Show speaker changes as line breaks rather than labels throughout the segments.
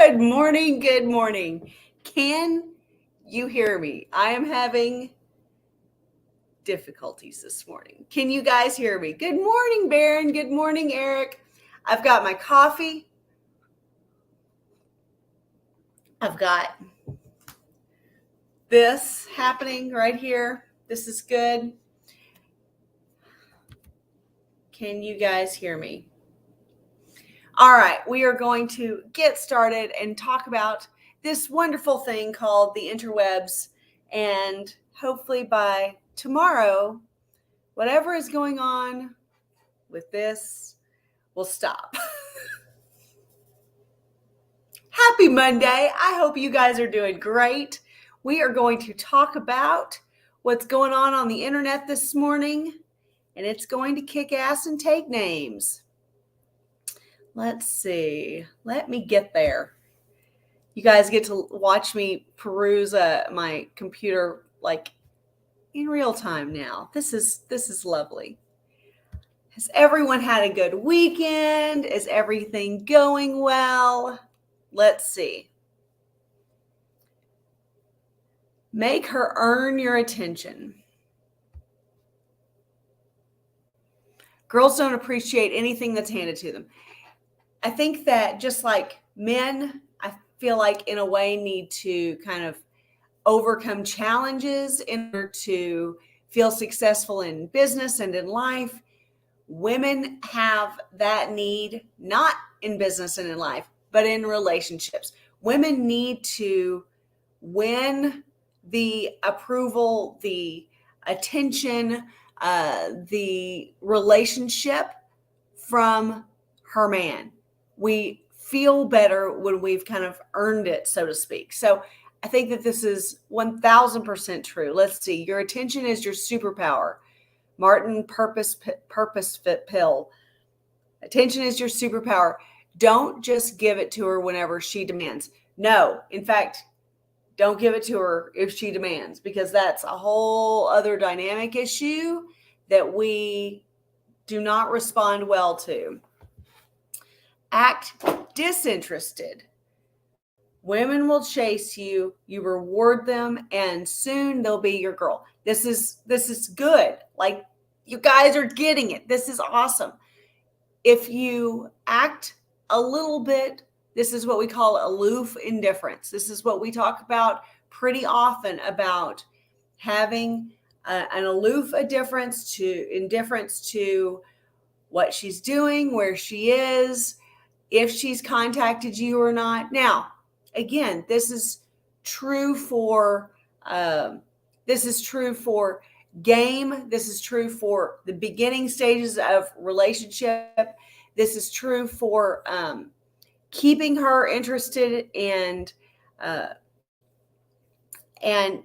Good morning. Good morning. Can you hear me? I am having difficulties this morning. Can you guys hear me? Good morning, Baron. Good morning, Eric. I've got my coffee. I've got this happening right here. This is good. Can you guys hear me? All right, we are going to get started and talk about this wonderful thing called the interwebs. And hopefully by tomorrow, whatever is going on with this will stop. Happy Monday. I hope you guys are doing great. We are going to talk about what's going on the internet this morning, and it's going to kick ass and take names. Let's see. Let me get there. You guys get to watch me peruse my computer like in real time now. This is lovely. Has everyone had a good weekend? Is everything going well? Let's see. Make her earn your attention. Girls don't appreciate anything that's handed to them. I think that just like men, I feel like in a way need to kind of overcome challenges in order to feel successful in business and in life. Women have that need, not in business and in life, but in relationships. Women need to win the approval, the attention, the relationship from her man. We feel better when we've kind of earned it, so to speak. So I think that this is 1000% true. Let's see. Your attention is your superpower. Martin Purpose Fit Pill. Attention is your superpower. Don't just give it to her whenever she demands. No, in fact, don't give it to her if she demands, because that's a whole other dynamic issue that we do not respond well to. Act disinterested. Women will chase you, you reward them, and soon they'll be your girl. This is good. Like, you guys are getting it. This is awesome. If you act a little bit, this is what we call aloof indifference. This is what we talk about pretty often, about having an aloof indifference to what she's doing, where she is, if she's contacted you or not. Now, again, this is true for game. This is true for the beginning stages of relationship. This is true for keeping her interested and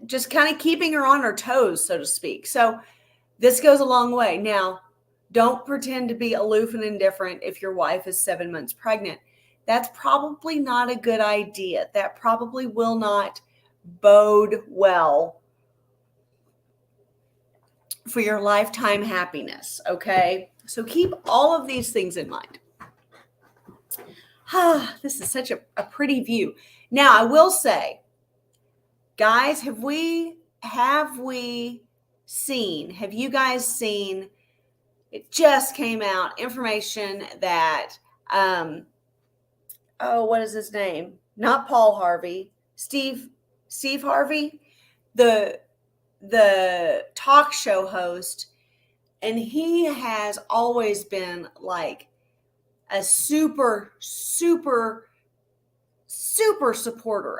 just kind of keeping her on her toes, so to speak. So this goes a long way. Now, don't pretend to be aloof and indifferent if your wife is 7 months pregnant. That's probably not a good idea. That probably will not bode well for your lifetime happiness, okay? So keep all of these things in mind. This is such a pretty view. Now, I will say, guys, have you guys seen, it just came out, information that, what is his name? Not Paul Harvey, Steve Harvey, the talk show host, and he has always been like a super supporter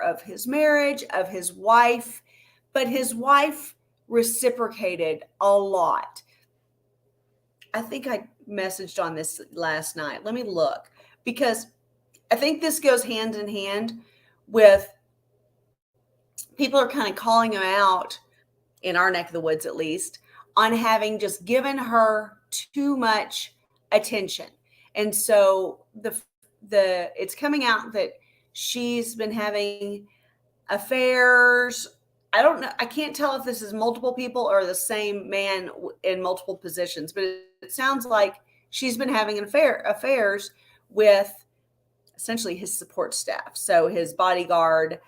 of his marriage, of his wife, but his wife reciprocated a lot. I think I messaged on this last night. Let me look, because I think this goes hand in hand with people are kind of calling him out, in our neck of the woods at least, on having just given her too much attention. And so it's coming out that she's been having affairs. I don't know. I can't tell if this is multiple people or the same man in multiple positions, but it sounds like she's been having affairs with essentially his support staff. So his bodyguard,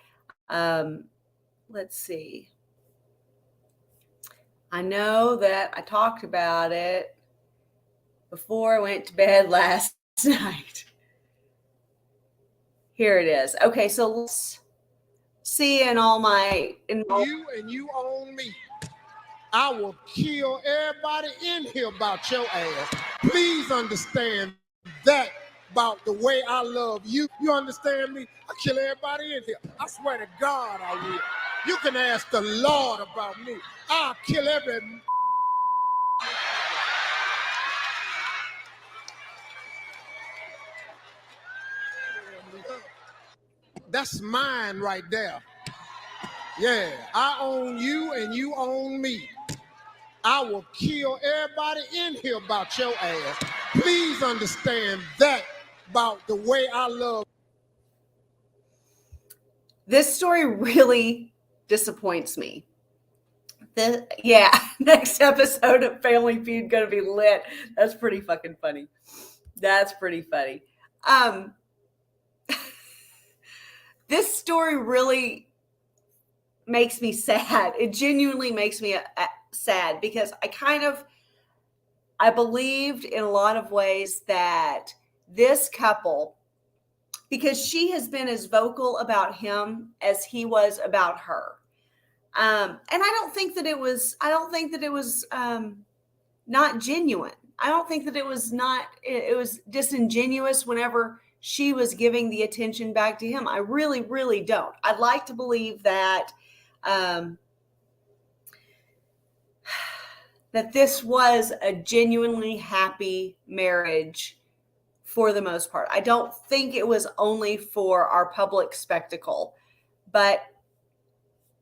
let's see. I know that I talked about it before I went to bed last night. Here it is. Okay, so let's see in all my...
You and you own me. I will kill everybody in here about your ass. Please understand that about the way I love you. You understand me? I kill everybody in here. I swear to God I will. You can ask the Lord about me. I'll kill every... That's mine right there. Yeah, I own you and you own me. I will kill everybody in here about your ass. Please understand that about the way I love.
This story really disappoints me. Next episode of Family Feud gonna be lit. That's pretty fucking funny. That's pretty funny. This story really makes me sad. It genuinely makes me sad because I believed in a lot of ways that this couple, because she has been as vocal about him as he was about her. And I don't think that it was not genuine. I don't think that it was disingenuous whenever she was giving the attention back to him. I really, really don't. I'd like to believe that that this was a genuinely happy marriage for the most part. I don't think it was only for our public spectacle, but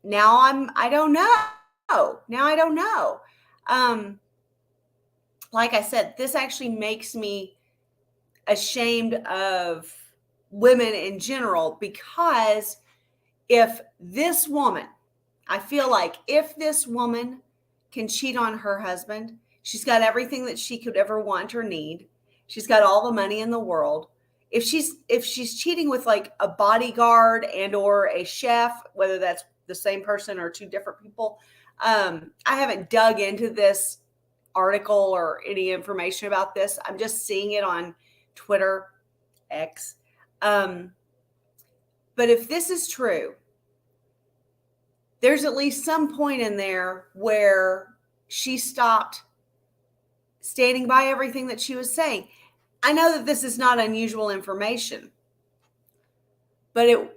now I don't know. Now I don't know. Like I said, this actually makes me ashamed of women in general, because if this woman, I feel like if this woman can cheat on her husband, she's got everything that she could ever want or need. She's got all the money in the world. If she's cheating with like a bodyguard and or a chef, whether that's the same person or two different people, I haven't dug into this article or any information about this. I'm just seeing it on Twitter, X. But if this is true, there's at least some point in there where she stopped standing by everything that she was saying. I know that this is not unusual information, but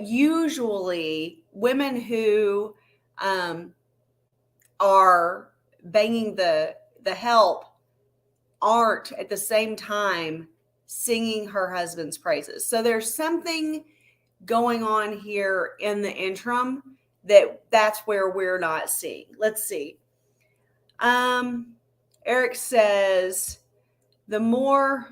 usually women who are banging the help aren't at the same time singing her husband's praises. So there's something going on here in the interim that's where we're not seeing. Let's see. Eric says, the more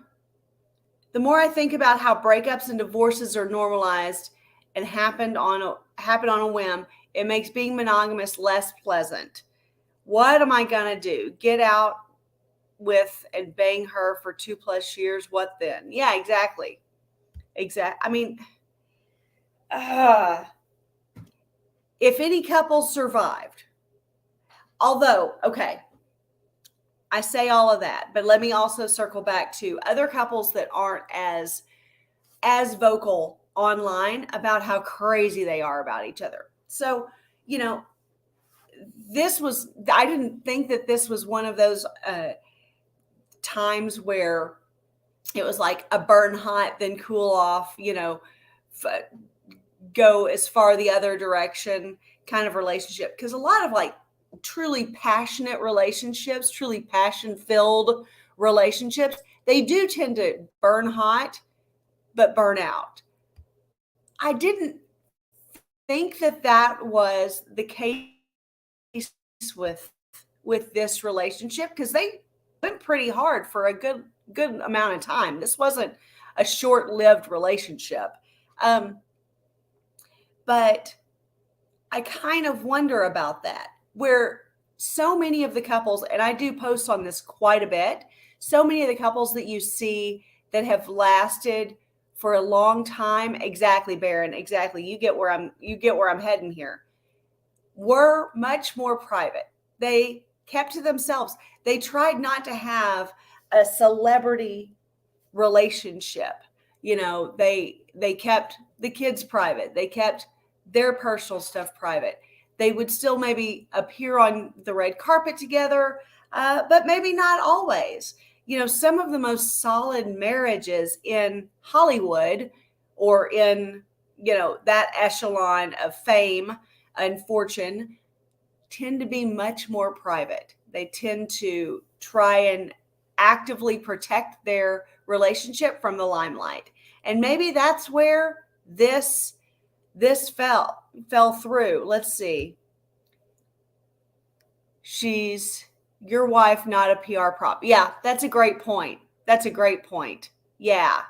I think about how breakups and divorces are normalized and happen on a whim, it makes being monogamous less pleasant. What am I gonna do? Get out with and bang her for 2+ years? What then? Yeah, exactly. I mean, if any couple survived, although, okay, I say all of that, but let me also circle back to other couples that aren't as vocal online about how crazy they are about each other. So, I didn't think that this was one of those times where it was like a burn hot, then cool off, go as far the other direction kind of relationship. Because a lot of like truly passionate relationships, truly passion-filled relationships, they do tend to burn hot, but burn out. I didn't think that was the case with this relationship, because they went pretty hard for a good amount of time. This wasn't a short-lived relationship. But I kind of wonder about that, where so many of the couples, and I do post on this quite a bit, so many of the couples that you see that have lasted for a long time, exactly, Baron, exactly. You get where I'm heading here. Were much more private. They kept to themselves. They tried not to have a celebrity relationship. They kept the kids private. They kept their personal stuff private. They would still maybe appear on the red carpet together, but maybe not always. Some of the most solid marriages in Hollywood or in, that echelon of fame and fortune tend to be much more private. They tend to try and actively protect their relationship from the limelight. And maybe that's where this fell through. Let's see. She's your wife, not a PR prop. Yeah, that's a great point. Yeah.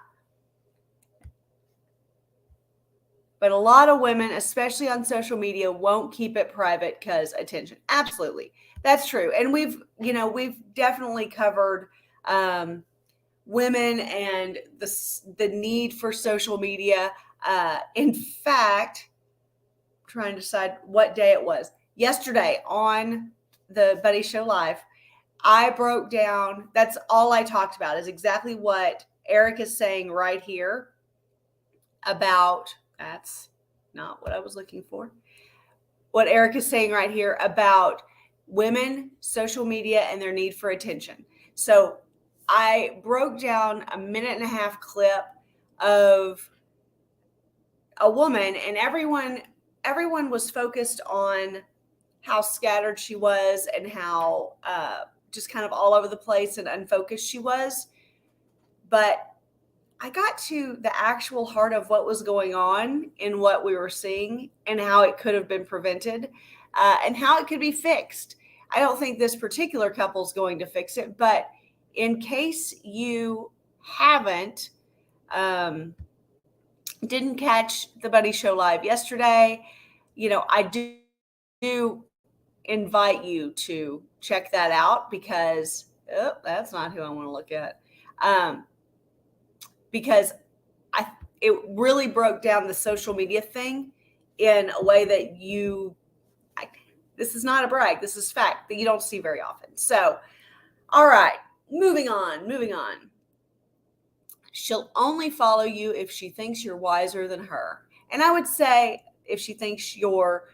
But a lot of women, especially on social media, won't keep it private because attention. Absolutely. That's true. And we've definitely covered women and the need for social media. In fact, I'm trying to decide what day it was. Yesterday on the Buddy Show Live, I broke down, that's all I talked about, is exactly what Eric is saying right here about, that's not what I was looking for. What Eric is saying right here about women, social media, and their need for attention. So I broke down a 1.5-minute clip of a woman, and everyone was focused on how scattered she was and how just kind of all over the place and unfocused she was. But I got to the actual heart of what was going on in what we were seeing and how it could have been prevented and how it could be fixed. I don't think this particular couple is going to fix it, but in case you haven't, didn't catch the Buddy Show Live yesterday, I do invite you to check that out because that's not who I want to look at. Because it really broke down the social media thing in a way that this is not a brag, this is fact that you don't see very often. So, all right, moving on. She'll only follow you if she thinks you're wiser than her. And I would say if she thinks you're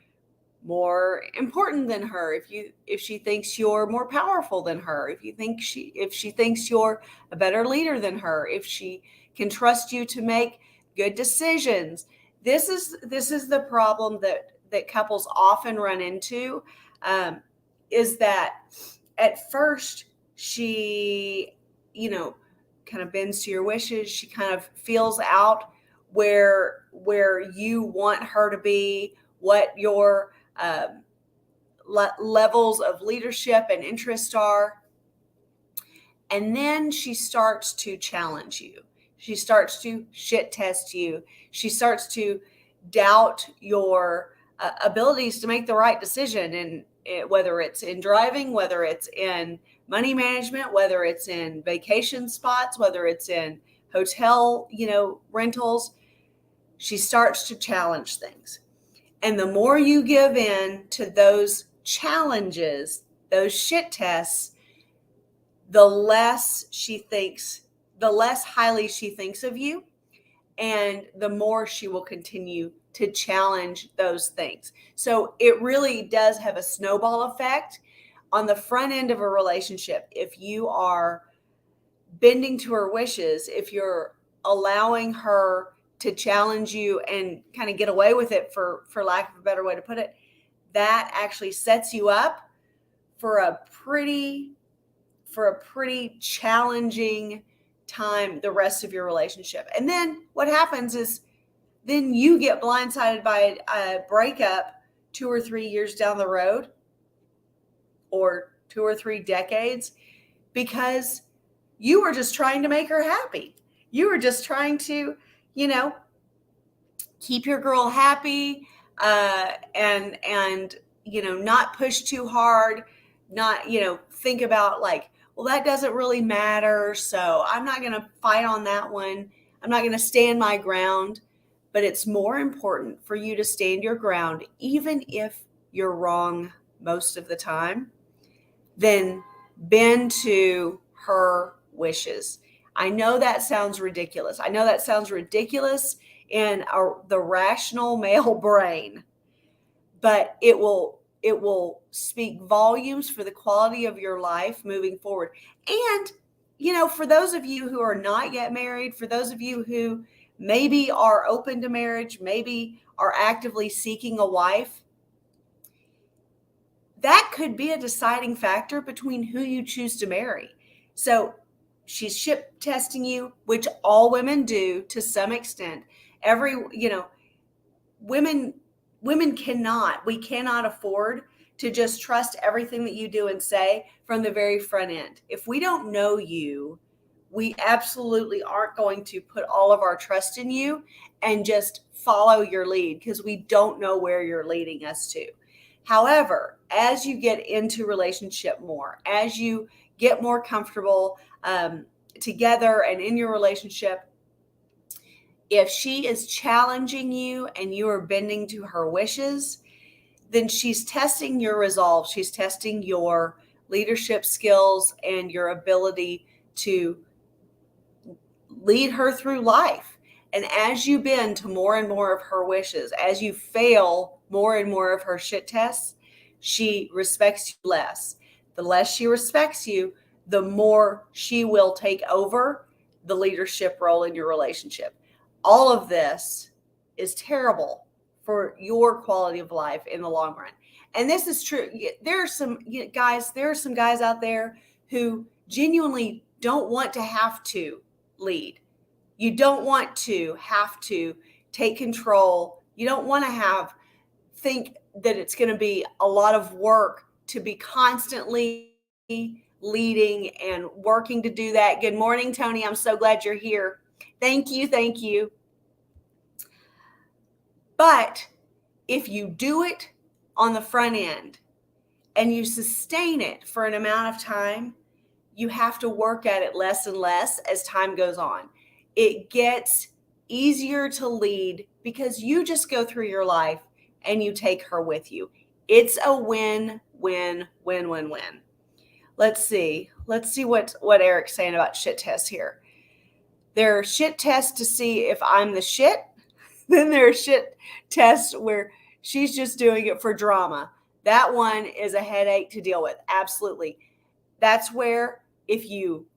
more important than her, if she thinks you're more powerful than her, if she thinks you're a better leader than her, if she can trust you to make good decisions. This is the problem that couples often run into, is that at first she, kind of bends to your wishes. She kind of feels out where you want her to be, what your levels of leadership and interest are. And then she starts to challenge you. She starts to shit test you. She starts to doubt your abilities to make the right decision. And whether it's in driving, whether it's in money management, whether it's in vacation spots, whether it's in hotel, rentals, she starts to challenge things. And the more you give in to those challenges, those shit tests, the less highly she thinks of you, and the more she will continue to challenge those things. So it really does have a snowball effect on the front end of a relationship. If you are bending to her wishes, if you're allowing her to challenge you and kind of get away with it, for lack of a better way to put it, that actually sets you up for a pretty challenging time the rest of your relationship. And then what happens is then you get blindsided by a breakup 2 or 3 years down the road, or 2 or 3 decades, because you were just trying to make her happy. You were just trying to, keep your girl happy, and not push too hard, not, think about like, well, that doesn't really matter, so I'm not going to fight on that one. I'm not going to stand my ground. But it's more important for you to stand your ground, even if you're wrong most of the time, than bend to her wishes. I know that sounds ridiculous. I know that sounds ridiculous in the rational male brain, but it will speak volumes for the quality of your life moving forward. And, for those of you who are not yet married, for those of you who maybe are open to marriage, maybe are actively seeking a wife, that could be a deciding factor between who you choose to marry. So she's ship testing you, which all women do to some extent. Women we cannot afford to just trust everything that you do and say from the very front end. If we don't know you, we absolutely aren't going to put all of our trust in you and just follow your lead, because we don't know where you're leading us to. However, as you get into relationship more, as you get more comfortable together and in your relationship, if she is challenging you and you are bending to her wishes, then she's testing your resolve. She's testing your leadership skills and your ability to lead her through life. And as you bend to more and more of her wishes, as you fail more and more of her shit tests, she respects you less. The less she respects you, the more she will take over the leadership role in your relationship. All of this is terrible for your quality of life in the long run. And this is true. There are some guys out there who genuinely don't want to have to lead. You don't want to have to take control. You don't want to think that it's going to be a lot of work to be constantly leading and working to do that. Good morning, Tony. I'm so glad you're here. Thank you. Thank you. But if you do it on the front end and you sustain it for an amount of time, you have to work at it less and less as time goes on. It gets easier to lead because you just go through your life and you take her with you. It's a win, win, win, win, win. Let's see what Eric's saying about shit tests here. There are shit tests to see if I'm the shit. Then there are shit tests where she's just doing it for drama. That one is a headache to deal with. Absolutely. That's where if you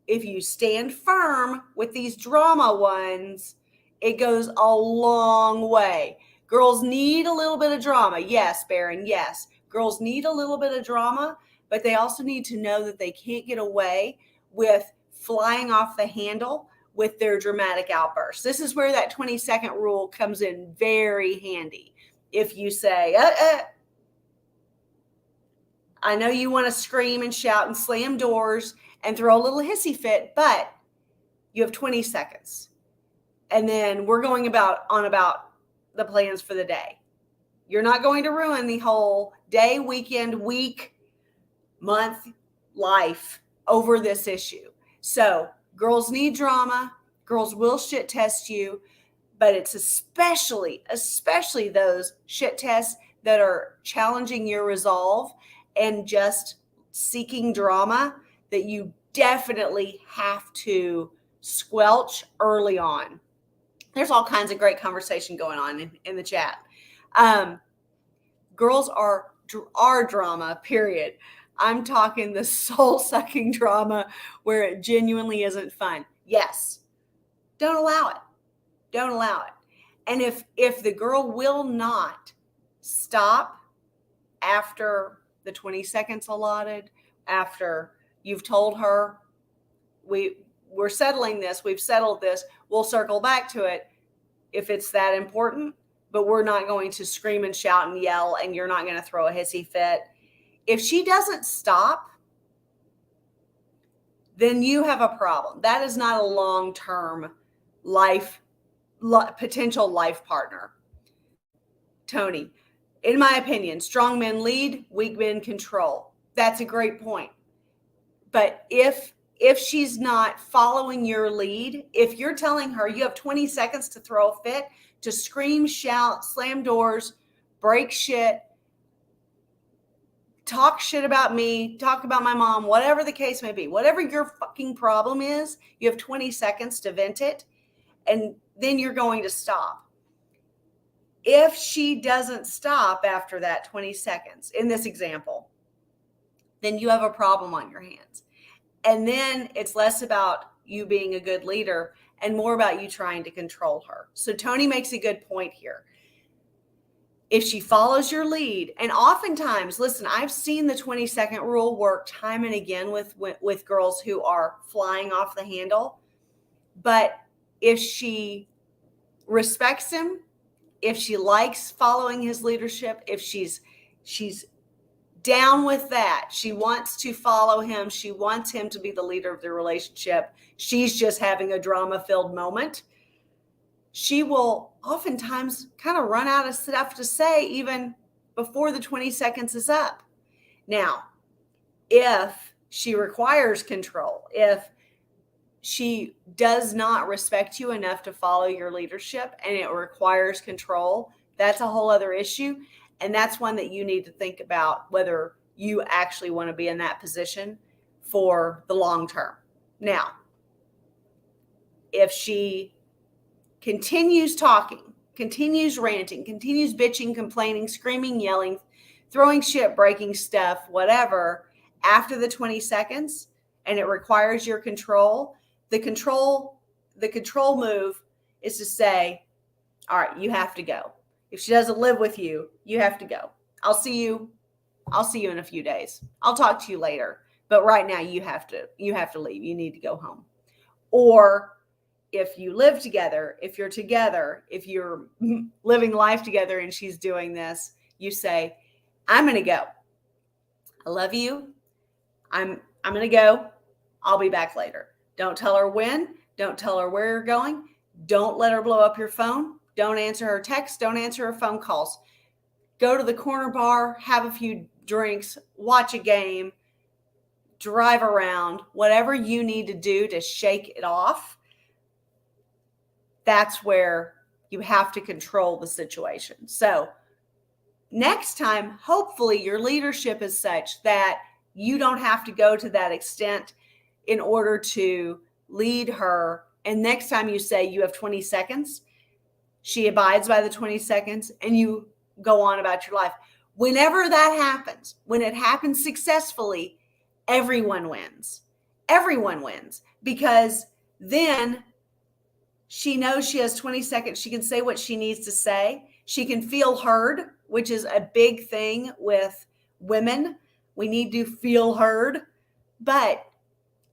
stand firm with these drama ones, it goes a long way. Girls need a little bit of drama. Yes, Baron, yes. Girls need a little bit of drama, but they also need to know that they can't get away with flying off the handle with their dramatic outbursts. This is where that 20-second rule comes in very handy. If you say, I know you want to scream and shout and slam doors and throw a little hissy fit, but you have 20 seconds. And then we're going about the plans for the day. You're not going to ruin the whole day, weekend, week, month, life over this issue. So girls need drama. Girls will shit test you, but it's especially those shit tests that are challenging your resolve and just seeking drama that you definitely have to squelch early on. There's all kinds of great conversation going on in the chat. Girls are drama, period. I'm talking the soul-sucking drama where it genuinely isn't fun. Yes. Don't allow it. Don't allow it. And if the girl will not stop after the 20 seconds allotted, after you've told her, we're settling this, we've settled this, we'll circle back to it if it's that important, but we're not going to scream and shout and yell, and you're not going to throw a hissy fit. If she doesn't stop, then you have a problem. That is not a long-term potential life partner. Tony, in my opinion, strong men lead, weak men control. That's a great point. But if if she's not following your lead, if you're telling her you have 20 seconds to throw a fit, to scream, shout, slam doors, break shit, talk shit about me, talk about my mom, whatever the case may be, whatever your fucking problem is, you have 20 seconds to vent it, and then you're going to stop. If she doesn't stop after that 20 seconds, in this example, then you have a problem on your hands. And then it's less about you being a good leader and more about you trying to control her. So Tony makes a good point here. If she follows your lead, and oftentimes, listen, I've seen the 20-second rule work time and again with girls who are flying off the handle. But if she respects him, if she likes following his leadership, if she's down with that, she wants to follow him, she wants him to be the leader of the relationship, she's just having a drama-filled moment, she will oftentimes kind of run out of stuff to say even before the 20 seconds is up. Now, if she requires control, if she does not respect you enough to follow your leadership and it requires control, that's a whole other issue. And that's one that you need to think about whether you actually want to be in that position for the long term. Now, if she continues talking, continues ranting, continues bitching, complaining, screaming, yelling, throwing shit, breaking stuff, whatever, after the 20 seconds, and it requires your control, the control move is to say, all right, you have to go. If she doesn't live with you, you have to go. I'll see you in a few days. I'll talk to you later. But right now you have to leave. You need to go home. Or if you live together, if you're together, if you're living life together and she's doing this, you say, I'm going to go. I love you. I'm going to go. I'll be back later. Don't tell her when. Don't tell her where you're going. Don't let her blow up your phone. Don't answer her texts. Don't answer her phone calls. Go to the corner bar, have a few drinks, watch a game, drive around, whatever you need to do to shake it off. That's where you have to control the situation. So next time, hopefully your leadership is such that you don't have to go to that extent in order to lead her. And next time you say you have 20 seconds, she abides by the 20 seconds and you go on about your life. Whenever that happens, when it happens successfully, everyone wins. Everyone wins, because then she knows she has 20 seconds. She can say what she needs to say. She can feel heard, which is a big thing with women. We need to feel heard. But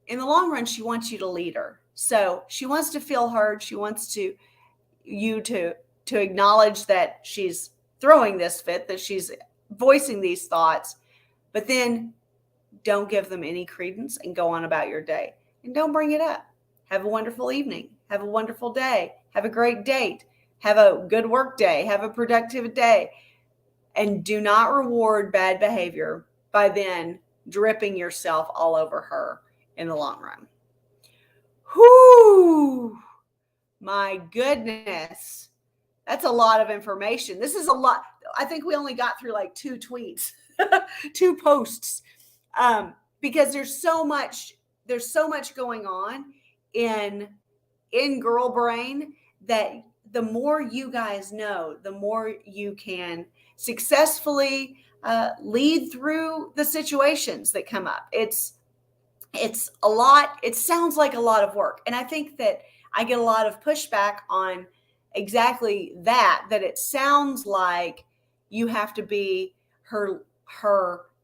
in the long run, she wants you to lead her. So she wants to feel heard. She wants you to acknowledge that she's throwing this fit, that she's voicing these thoughts, but then don't give them any credence and go on about your day. And don't bring it up. Have a wonderful evening. Have a wonderful day. Have a great date. Have a good work day. Have a productive day. And do not reward bad behavior by then dripping yourself all over her in the long run. Whoo! My goodness. That's a lot of information. This is a lot. I think we only got through like 2 tweets, 2 posts, because there's so much going on in girl brain that the more you guys know, the more you can successfully lead through the situations that come up. It's a lot. It sounds like a lot of work. And I think that I get a lot of pushback on exactly that it sounds like you have to be her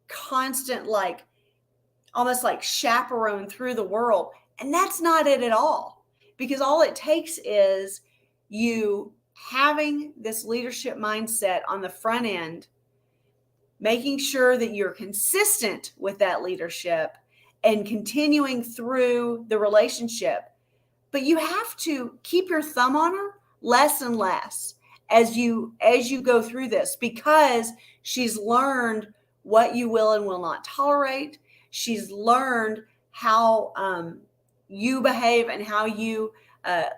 constant, like almost like chaperone through the world. And that's not it at all, because all it takes is you having this leadership mindset on the front end, making sure that you're consistent with that leadership and continuing through the relationship. But you have to keep your thumb on her less and less as you go through this, because she's learned what you will and will not tolerate. She's learned you behave and how you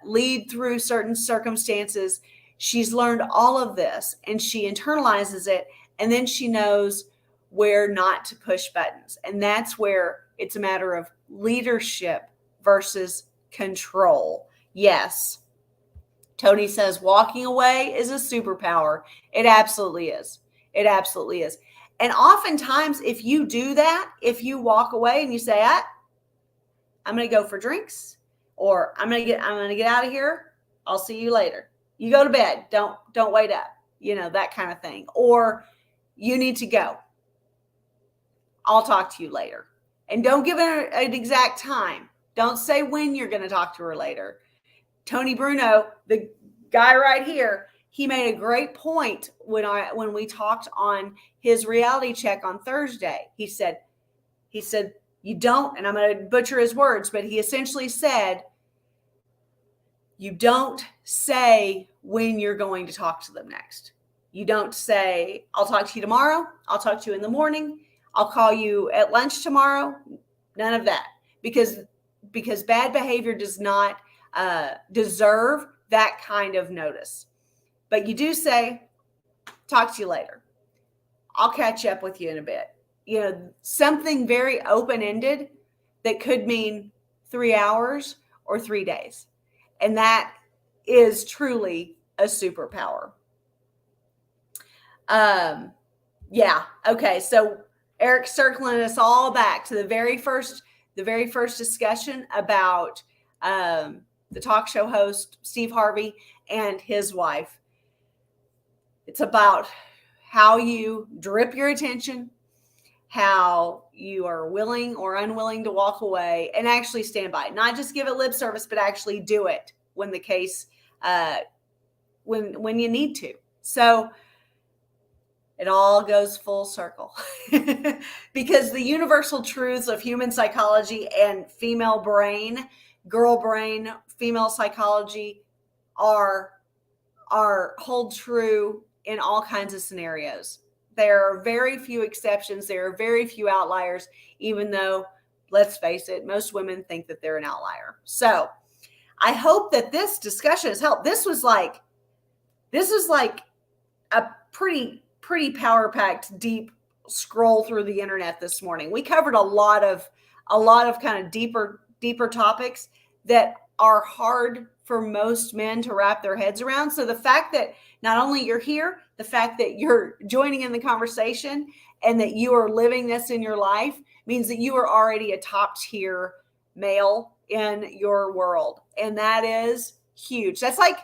lead through certain circumstances. She's learned all of this and she internalizes it, and then she knows where not to push buttons. And that's where it's a matter of leadership versus control. Yes. Tony says walking away is a superpower. It absolutely is. It absolutely is. And oftentimes, if you do that, if you walk away and you say, I'm going to go for drinks, or I'm going to get out of here. I'll see you later. You go to bed. Don't wait up. That kind of thing. Or you need to go. I'll talk to you later. And don't give her an exact time. Don't say when you're going to talk to her later. Tony Bruno, the guy right here, he made a great point when we talked on his reality check on Thursday. He said, you don't, and I'm going to butcher his words, but he essentially said, you don't say when you're going to talk to them next. You don't say, I'll talk to you tomorrow. I'll talk to you in the morning. I'll call you at lunch tomorrow. None of that, because bad behavior does not deserve that kind of notice. But you do say, talk to you later. I'll catch up with you in a bit. Something very open-ended that could mean 3 hours or 3 days. And that is truly a superpower. Yeah. Okay. So Eric's circling us all back to the very first discussion about the talk show host, Steve Harvey, and his wife. It's about how you drip your attention, how you are willing or unwilling to walk away and actually stand by it. Not just give it lip service, but actually do it when the case, when you need to. So it all goes full circle because the universal truths of human psychology and female brain, girl brain, female psychology hold true in all kinds of scenarios. There are very few exceptions. There are very few outliers, even though, let's face it, most women think that they're an outlier. So I hope that this discussion has helped. This was like a pretty power-packed, deep scroll through the internet this morning. We covered a lot of kind of deeper topics that are hard for most men to wrap their heads around. So the fact that not only you're here, the fact that you're joining in the conversation and that you are living this in your life means that you are already a top tier male in your world. And that is huge. That's like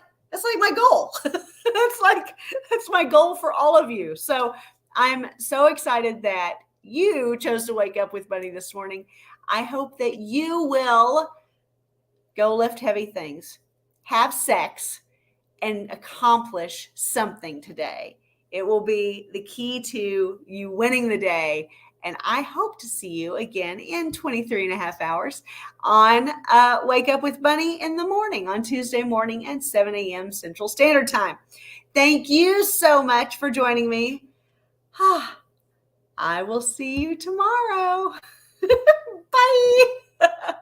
my goal. that's my goal for all of you. So I'm so excited that you chose to wake up with Bunny this morning. I hope that you will go lift heavy things, have sex, and accomplish something today. It will be the key to you winning the day. And I hope to see you again in 23 and a half hours on Wake Up with Bunny in the morning on Tuesday morning at 7 a.m. Central Standard Time. Thank you so much for joining me. I will see you tomorrow. Bye.